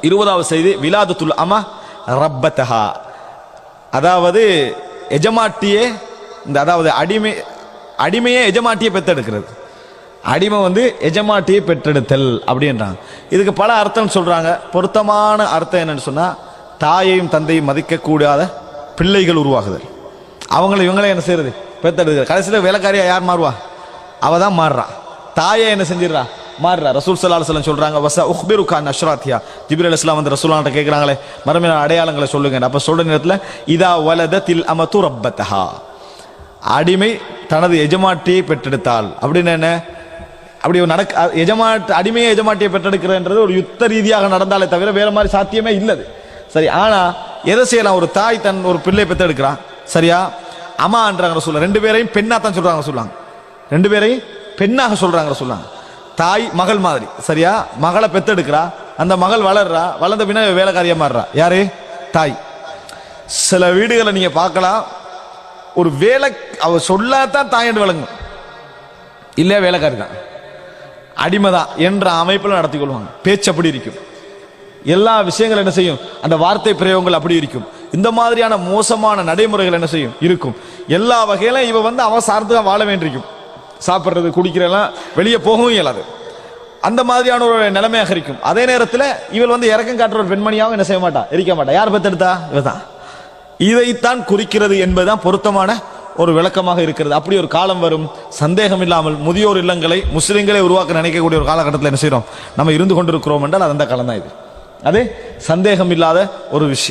20வது செய்தி விலாதத்துல் அமா ரப்பத்தஹா, அதாவது எஜமாட்டியே அதாவது அடிமையே எஜமாட்டியை பெற்றெடுக்கிறது. அடிமை எஜமாட்டியை பெற்றெடுத்தல் அப்படின்றாங்க. இதுக்கு பல அர்த்தம் சொல்றாங்க. பொருத்தமான அர்த்தம் என்னன்னு சொன்னா, தாயையும் தந்தையும் மதிக்கக்கூடாத பிள்ளைகள் உருவாகுதல். இவங்களே என்ன செய்யறது, பெற்றெடுக்கிறது. கடைசியில் வேலைக்காரியா யார் மாறுவா? அவ தான் மாறுறா. தாயை என்ன செஞ்சிடறா, மாறுறா. ரசூல் ஸல்லல்லாஹு அலைஹி வஸல்லம் சொல்றாங்க, வஸ உக்பிருக அன் அஷ்ராத்தியா. ஜிப்ரீல் அலைஹிஸ்ஸலாம் ரசூலுல்லாஹ்ட்ட கேக்குறாங்களே, மறுமையில அடையாளங்களை சொல்லுங்க. அப்ப சொல்ற நேரத்தில் இதா வலதத்தில் அமது ரப்பத்தஹா, அடிமை தனது எஜமாட்டியை பெற்றெடுத்தால் அப்படின்னு என்ன, அப்படி அடிமையை எஜமாட்டியை பெற்றெடுக்கிறன்றது ஒரு யுத்த ரீதியாக நடந்தாலே தவிர வேற மாதிரி சாத்தியமே இல்லது. சரி, ஆனா எதை செய்யலாம்? ஒரு தாய் தன் ஒரு பிள்ளை பெற்றெடுக்கிறான், சரியா? அம்மான்றாங்க சொல்ல, ரெண்டு பேரையும் பெண்ணா தான் சொல்றாங்க, சொல்லுவாங்க ரெண்டு பேரையும் பெண்ணாக சொல்றாங்க சொல்லுவாங்க. தாய் மகள் மாதிரி, சரியா? மகளை பெத்தெடுக்கிறா, அந்த மகள் வளர்றா, வளர்ந்த பின்ன வேலைக்காரியா மாறுறா. யாரு? தாய். சில வீடுகளை நீங்க பார்க்கலாம், ஒரு வேலை அவ சொல்லாதான் தாய் என்று வழங்கும், இல்ல வேலைக்காரி தான், அடிமைதான் என்ற அமைப்பில் நடத்தி கொள்வாங்க. பேச்சு அப்படி இருக்கும், எல்லா விஷயங்கள் என்ன செய்யும், அந்த வார்த்தை பிரயோகங்கள் அப்படி இருக்கும். இந்த மாதிரியான மோசமான நடைமுறைகள் என்ன செய்யும், இருக்கும். எல்லா வகையிலும் இவ அவ சார்ந்து வாழ வேண்டியிருக்கும். சாப்பிட்றது குடிக்கிறதெல்லாம் வெளியே போகவும் இயலாது. அந்த மாதிரியான ஒரு நிலைமையாக இருக்கும். அதே நேரத்தில் இவள் இறக்கம் காட்டுற ஒரு பெண்மணியாகவும் என்ன செய்ய மாட்டா, இருக்க மாட்டா. யார் பெற்றெடுத்தா? இவதான். இதைத்தான் குறிக்கிறது என்பதுதான் பொருத்தமான ஒரு விளக்கமாக இருக்கிறது. அப்படி ஒரு காலம் வரும், சந்தேகம் இல்லாமல் முதியோர் இல்லங்களை முஸ்லிம்களை உருவாக்க நினைக்கக்கூடிய ஒரு காலகட்டத்தில் என்ன செய்யறோம், நம்ம இருந்து கொண்டிருக்கிறோம் என்றால் அந்த காலம் தான் இது. அது சந்தேகம் இல்லாத ஒரு விஷயம்.